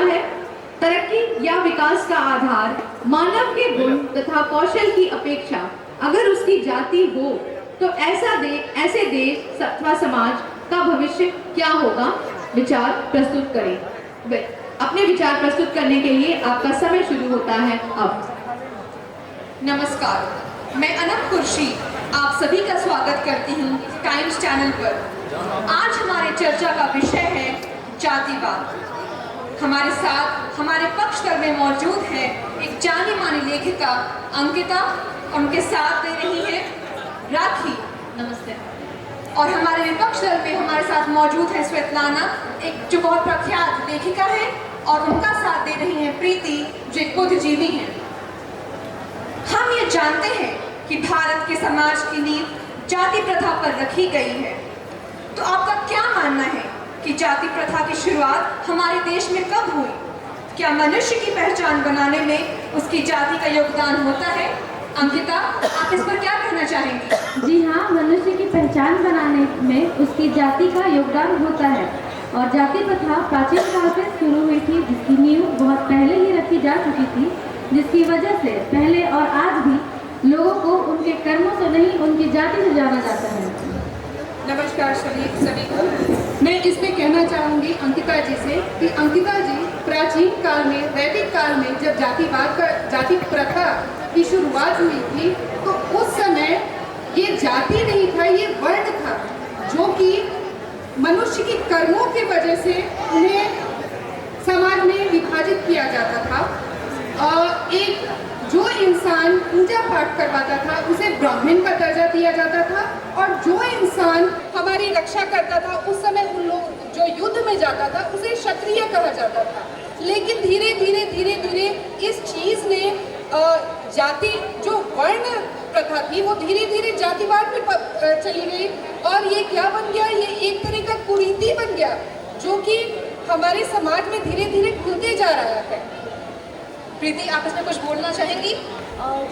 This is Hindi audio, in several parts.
है, तरक्की या विकास का आधार मानव के गुण तथा कौशल की अपेक्षा अगर उसकी जाति हो तो ऐसे देश अथवा समाज का भविष्य क्या होगा? विचार प्रस्तुत करें। अपने विचार प्रस्तुत करने के लिए आपका समय शुरू होता है अब। नमस्कार, मैं अनम खुर्शी आप सभी का स्वागत करती हूँ टाइम्स चैनल पर। आज हमारे चर्चा का विषय है जातिवाद। हमारे साथ हमारे पक्ष दल में मौजूद है एक जानी मानी लेखिका अंकिता, उनके साथ दे रही है राखी। नमस्ते। और हमारे विपक्ष दल में हमारे साथ मौजूद है स्वेतलाना, एक जो बहुत प्रख्यात लेखिका है, और उनका साथ दे रही है प्रीति, जो एक बुद्धिजीवी है। हम ये जानते हैं कि भारत के समाज की नींव जाति प्रथा पर रखी गई है। तो आपका क्या मानना है कि जाति प्रथा की शुरुआत हमारे देश में कब हुई? क्या मनुष्य की पहचान बनाने में उसकी जाति का योगदान होता है? अंकिता, आप इस पर क्या कहना चाहेंगी? जी हाँ, मनुष्य की पहचान बनाने में उसकी जाति का योगदान होता है और जाति प्रथा प्राचीन काल से शुरू हुई थी, जिसकी नींव बहुत पहले ही रखी जा चुकी थी, जिसकी वजह से पहले और आज भी लोगों को उनके कर्मों से नहीं उनकी जाति से जाना जाता है। नमस्कार सभी को। मैं इसमें कहना चाहूँगी अंकिता जी से कि अंकिता जी प्राचीन काल में, वैदिक काल में जब जाति प्रथा की शुरुआत हुई थी तो उस समय ये जाति नहीं था, ये वर्ण था, जो कि मनुष्य की कर्मों की वजह से उन्हें समाज में विभाजित किया जाता था। और एक जो इंसान पूजा पाठ करवाता था उसे ब्राह्मण का दर्जा दिया जाता था, और जो इंसान हमारी रक्षा करता था उस समय उन लोग जो युद्ध में जाता था उसे क्षत्रिय कहा जाता था। लेकिन धीरे धीरे इस चीज ने जाति जो वर्ण प्रथा थी वो धीरे धीरे जातिवाद में चली गई, और ये क्या बन गया? ये एक तरह का कुरीति बन गया जो कि हमारे समाज में धीरे धीरे खुलते जा रहा है। प्रीति, आप इसमें कुछ बोलना चाहेंगी?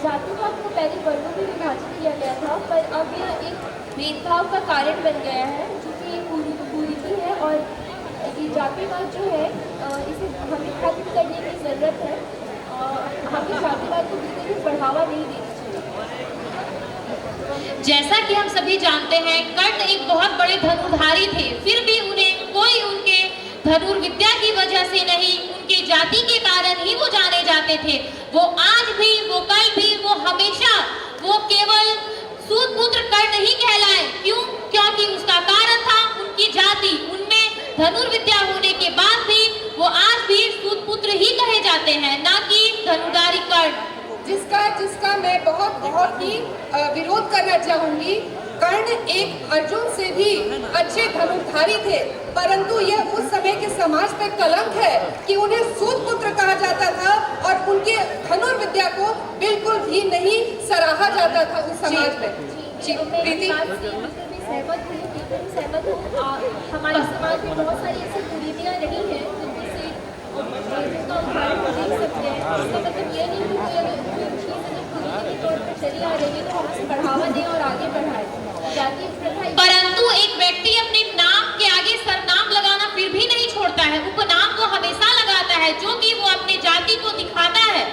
जातिवाद को पहले वर्गों में विभाजित किया गया था, पर अब यह एक भेदभाव का कारण बन गया है, जो कि एक कुरीति है। और ये जातिवाद जो है इसे हमें खत्म करने की ज़रूरत है। हमें जातिवाद को धीरे धीरे बढ़ावा नहीं देना चाहिए। जैसा कि हम सभी जानते हैं, कर्ण एक बहुत बड़े धनुर्धारी थे, फिर भी उन्हें कोई उनके धनुर्विद्या की वजह से नहीं, उनकी जाति के कारण ही वो जाने जाते थे। वो आज भी, वो कल भी, वो हमेशा, वो केवल सूतपुत्र कर्ण ही कहलाए। क्यों? क्योंकि उसका कारण था उनकी जाति। उनमें धनुर्विद्या होने के बाद भी वो आज भी सूतपुत्र ही कहे जाते हैं, ना कि धनुर्धारी कर्ण। जिसका मैं बहुत ही विरोध करना चाहूंगी। कर्ण एक अर्जुन से भी अच्छे धनुर्धारी थे, परंतु यह उस समय के समाज पे कलंक है कि उन्हें सूतपुत्र कहा जाता था और उनके धनुर्विद्या को बिल्कुल भी नहीं सराहा जाता था उस समाज में। जी, प्रीति, सहमत हूँ। हमारे समाज में बहुत सारी ऐसी कुरीतियाँ रही हैं जिसका उदाहरण हम देख सकते हैं। इसका मतलब ये नहीं कि कोई अगर कुरीति के तौर पर चली आ रही है तो हम उसे बढ़ावा दें और आगे बढ़ाएं। जाति प्रथा, परंतु एक व्यक्ति अपने नाम के आगे सरनाम लगाना फिर भी नहीं छोड़ता है, उपनाम वो हमेशा लगाता है, जो कि वो अपने जाति को दिखाता है।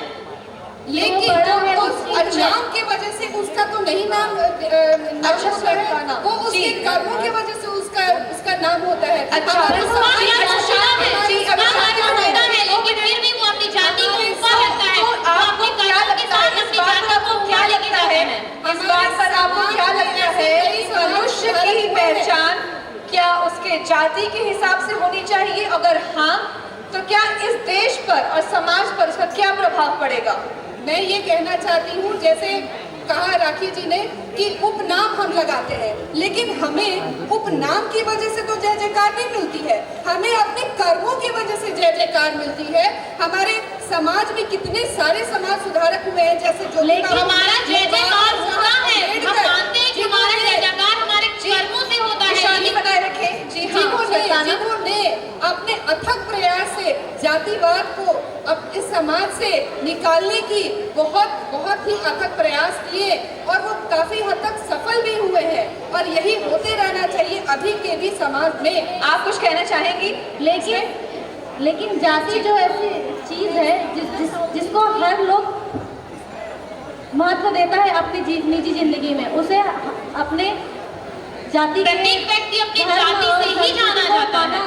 लेकिन उस नाम के वजह से उसका तो नहीं नाम होता है, वो उसके कर्मों की वजह से उसका नाम होता है। अच्छा, लेकिन फिर भी वो अपनी जाति को ऊपर रखता है। आपको क्या लगता है इस बात पर आपको क्या लगता है कि मनुष्य की पहचान क्या उसके जाति के हिसाब से होनी चाहिए? अगर हाँ, तो क्या इस देश पर और समाज पर उसका क्या प्रभाव पड़ेगा? मैं ये कहना चाहती हूँ, जैसे कहा राखी जी ने कि उपनाम हम लगाते हैं, लेकिन हमें उपनाम की वजह से तो जय जयकार नहीं मिलती है, हमें अपने कर्मों की वजह से जय जयकार मिलती है। हमारे समाज में कितने सारे समाज सुधारक हुए हैं, जैसे जो हमारा जय जयकार होता है, हम मानते हैं कि हमारा जय जयकार हमारे कर्मों से होता है। शांति बनाए रखें। जी हाँ, जिन्होंने अपने अथक प्रयास से जातिवाद को अब इस समाज से निकालने की बहुत ही अथक प्रयास किए और वो काफी हद तक सफल भी हुए हैं, और यही होते रहना चाहिए अभी के भी समाज में। आप कुछ कहना चाहेंगी? लेकिन लेकिन जाति जो ऐसी चीज़ है जिसको हर लोग महत्व देता है अपनी निजी जिंदगी में, उसे अपने जाति प्रत्येक व्यक्ति अपनी जाति से ही जाना जाता है,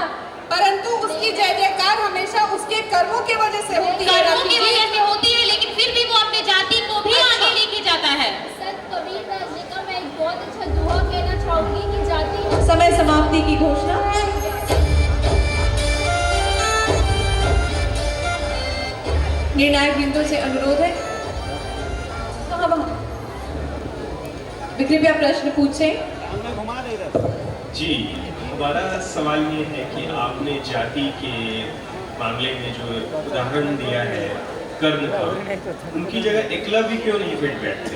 परंतु उसकी जय जयकार हमेशा उसके कर्मों की वजह से होती है। कर्मों की वजह से होती है, लेकिन फिर भी वो अपनी जाति को भी आगे लेके जाता है। संत कबीरदास जी का मैं एक बहुत अच्छा दुआ कहना चाहूंगी कि जाति समय समाप्ति की घोषणा। निर्णायक बिंदु से अनुरोध है, कृपया प्रश्न पूछें। जी, हमारा सवाल ये है कि आपने जाति के मामले में जो उदाहरण दिया है कर्ण का, उनकी जगह एकलव्य क्यों नहीं फिट बैठते?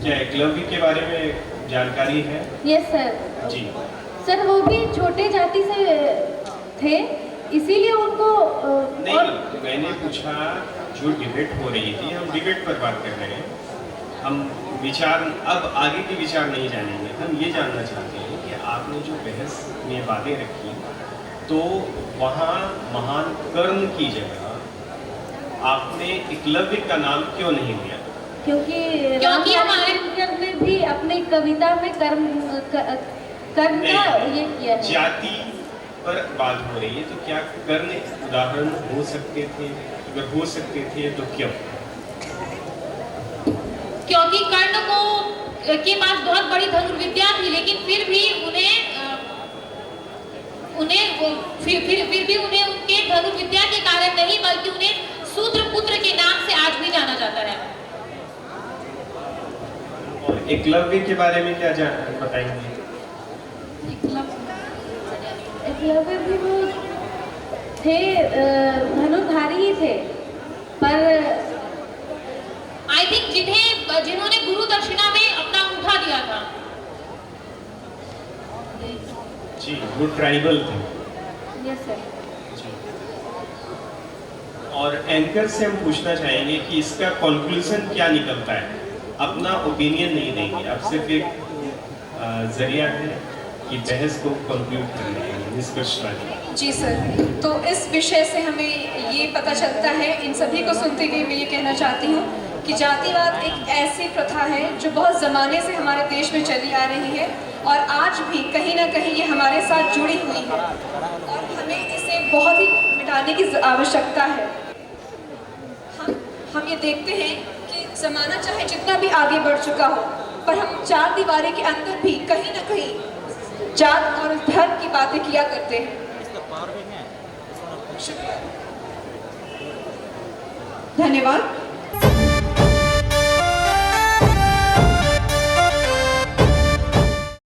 क्या एकलव्य के बारे में जानकारी है? Yes sir. जी सर, वो भी छोटे जाति से थे, इसीलिए उनको नहीं, मैंने पूछा जो डिबेट हो रही थी, हम डिबेट पर बात कर रहे हैं, हम विचार अब आगे के विचार नहीं जानेंगे। हम ये जानना चाहते हैं कि आपने जो बहस में बातें रखी, तो वहाँ महान कर्ण की जगह आपने एकलव्य का नाम क्यों नहीं लिया? क्योंकि हमारे ने भी अपनी कविता में कर्म का ये किया है। जाति पर बात हो रही है, तो क्या कर्ण उदाहरण हो सकते थे? अगर हो सकते थे तो क्यों? क्योंकि कर्ण को के पास बहुत बड़ी धनुर्विद्या थी, लेकिन फिर भी उन्हें उनके धनुर्विद्या के कारण नहीं, बल्कि उन्हें सूत्रपुत्र के नाम से आज भी जाना जाता है। और एकलव्य के बारे में क्या बताएंगे? एकलव्य भी वो थे, धनुर्धारी ही थे, पर आई थिंक जिन्होंने गुरु दक्षिणा में अपना अंगूठा दिया था। जी, वो ट्राइबल थे। Yes sir. जी। और एंकर से हम पूछना चाहेंगे कि इसका कंक्लूजन क्या निकलता है? अपना ओपिनियन नहीं देंगे, अब सिर्फ एक जरिया है कि बहस को कंक्लूड करने के लिए, निष्कर्ष लाने। जी सर, तो इस विषय से हमें ये पता चलता है, इन सभी को सुनते हुए मैं ये कहना चाहती हूँ कि जातिवाद एक ऐसी प्रथा है जो बहुत ज़माने से हमारे देश में चली आ रही है और आज भी कहीं ना कहीं ये हमारे साथ जुड़ी हुई है और हमें इसे बहुत ही मिटाने की आवश्यकता है। हम ये देखते हैं कि ज़माना चाहे जितना भी आगे बढ़ चुका हो, पर हम चार दीवारी के अंदर भी कहीं ना कहीं जात और धर्म की बातें किया करते हैं। धन्यवाद।